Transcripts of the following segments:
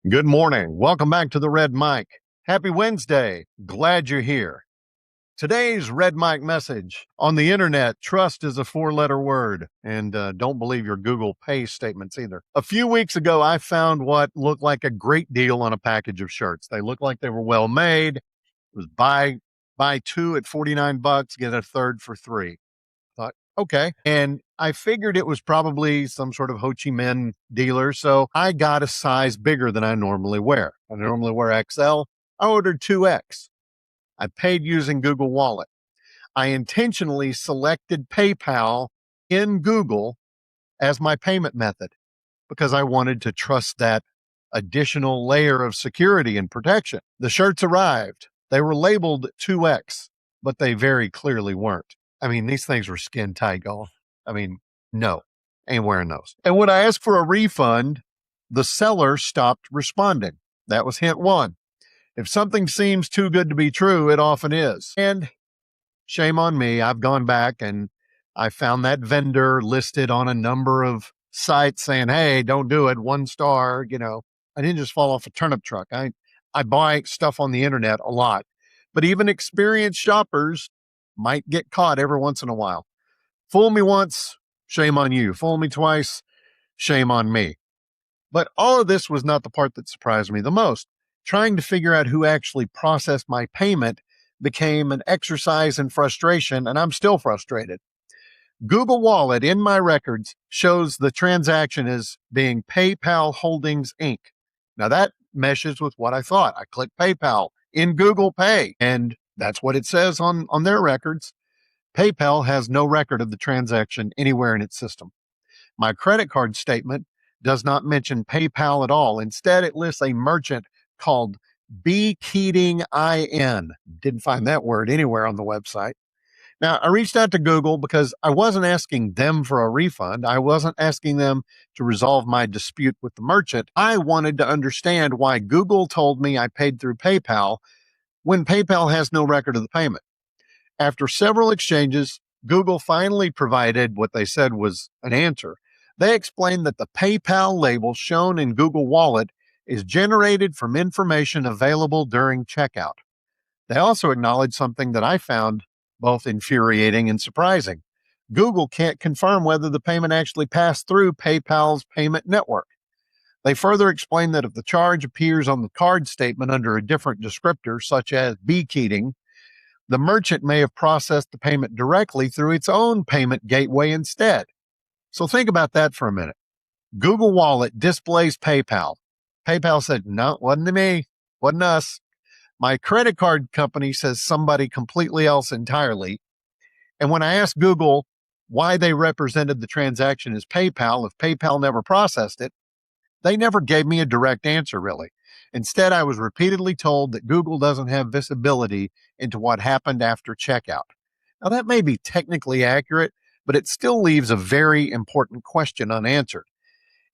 Good morning. Welcome back to the Red Mic. Happy Wednesday. Glad you're here. Today's Red Mic message: on the internet, trust is a four-letter word, and don't believe your Google Pay statements either. A few weeks ago, I found what looked like a great deal on a package of shirts. They looked like they were well made. It was buy two at $49, get a third for $3. Thought, okay. And I figured it was probably some sort of Ho Chi Minh dealer. So I got a size bigger than I normally wear. I normally wear XL. I ordered 2X. I paid using Google Wallet. I intentionally selected PayPal in Google as my payment method because I wanted to trust that additional layer of security and protection. The shirts arrived. They were labeled 2X, but they very clearly weren't. I mean, these things were skin tight, y'all. I mean, no, ain't wearing those. And when I asked for a refund, the seller stopped responding. That was hint one. If something seems too good to be true, it often is. And shame on me. I've gone back and I found that vendor listed on a number of sites saying, hey, don't do it. 1 star. I didn't just fall off a turnip truck. I buy stuff on the internet a lot, but even experienced shoppers might get caught every once in a while. Fool me once, shame on you. Fool me twice, shame on me. But all of this was not the part that surprised me the most. Trying to figure out who actually processed my payment became an exercise in frustration, and I'm still frustrated. Google Wallet in my records shows the transaction as being PayPal Holdings Inc. Now that meshes with what I thought. I clicked PayPal in Google Pay, and that's what it says on their records. PayPal has no record of the transaction anywhere in its system. My credit card statement does not mention PayPal at all. Instead, it lists a merchant called B. Keating IN. Didn't find that word anywhere on the website. Now, I reached out to Google because I wasn't asking them for a refund. I wasn't asking them to resolve my dispute with the merchant. I wanted to understand why Google told me I paid through PayPal when PayPal has no record of the payment. After several exchanges, Google finally provided what they said was an answer. They explained that the PayPal label shown in Google Wallet is generated from information available during checkout. They also acknowledged something that I found both infuriating and surprising. Google can't confirm whether the payment actually passed through PayPal's payment network. They further explained that if the charge appears on the card statement under a different descriptor, such as B. Keating, the merchant may have processed the payment directly through its own payment gateway instead. So think about that for a minute. Google Wallet displays PayPal. PayPal said, no, wasn't me, wasn't us. My credit card company says somebody completely else entirely. And when I asked Google why they represented the transaction as PayPal, if PayPal never processed it, they never gave me a direct answer, really. Instead, I was repeatedly told that Google doesn't have visibility into what happened after checkout. Now, that may be technically accurate, but it still leaves a very important question unanswered.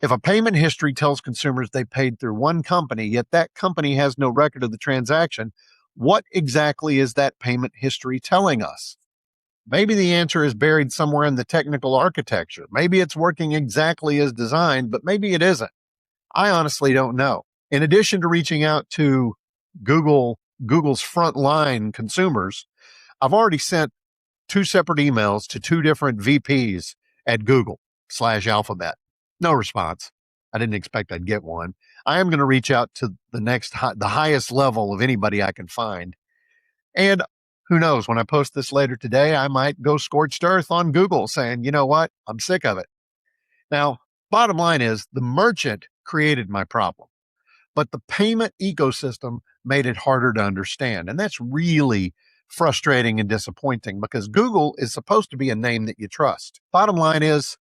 If a payment history tells consumers they paid through one company, yet that company has no record of the transaction, what exactly is that payment history telling us? Maybe the answer is buried somewhere in the technical architecture. Maybe it's working exactly as designed, but maybe it isn't. I honestly don't know. In addition to reaching out to Google's frontline consumers, I've already sent 2 separate emails to 2 different VPs at Google/Alphabet. No response. I didn't expect I'd get one. I am going to reach out to the highest level of anybody I can find. And who knows, when I post this later today, I might go scorched earth on Google saying, you know what, I'm sick of it. Now, bottom line is the merchant created my problem, but the payment ecosystem made it harder to understand. And that's really frustrating and disappointing because Google is supposed to be a name that you trust. Bottom line is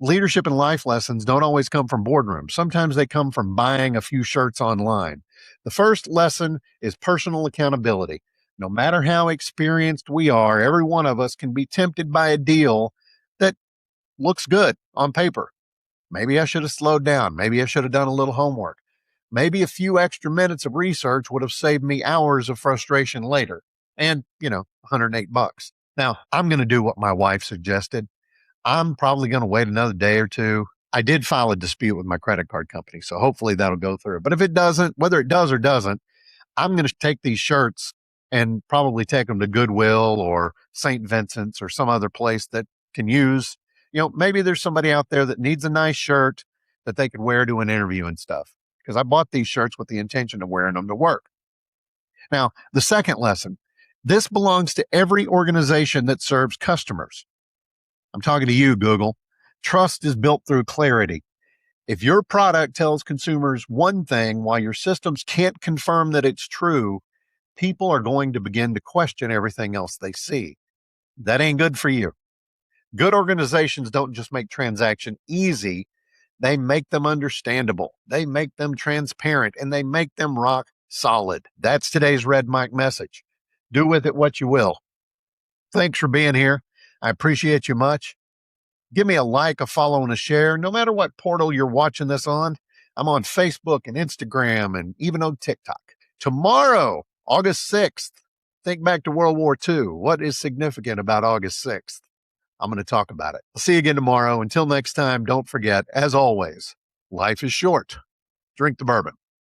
leadership and life lessons don't always come from boardrooms. Sometimes they come from buying a few shirts online. The first lesson is personal accountability. No matter how experienced we are, every one of us can be tempted by a deal that looks good on paper. Maybe I should have slowed down. Maybe I should have done a little homework. Maybe a few extra minutes of research would have saved me hours of frustration later. And, $108. Now, I'm going to do what my wife suggested. I'm probably going to wait another day or two. I did file a dispute with my credit card company, so hopefully that'll go through. But if it doesn't, whether it does or doesn't, I'm going to take these shirts and probably take them to Goodwill or St. Vincent's or some other place that can use, maybe there's somebody out there that needs a nice shirt that they could wear to an interview and stuff. Because I bought these shirts with the intention of wearing them to work. Now, the second lesson, this belongs to every organization that serves customers. I'm talking to you, Google. Trust is built through clarity. If your product tells consumers one thing while your systems can't confirm that it's true, people are going to begin to question everything else they see. That ain't good for you. Good organizations don't just make transaction easy, they make them understandable, they make them transparent, and they make them rock solid. That's today's Red Mike message. Do with it what you will. Thanks for being here. I appreciate you much. Give me a like, a follow, and a share, no matter what portal you're watching this on. I'm on Facebook and Instagram and even on TikTok. Tomorrow, August 6th, think back to World War II. What is significant about August 6th? I'm going to talk about it. I'll see you again tomorrow. Until next time, don't forget, as always, life is short. Drink the bourbon.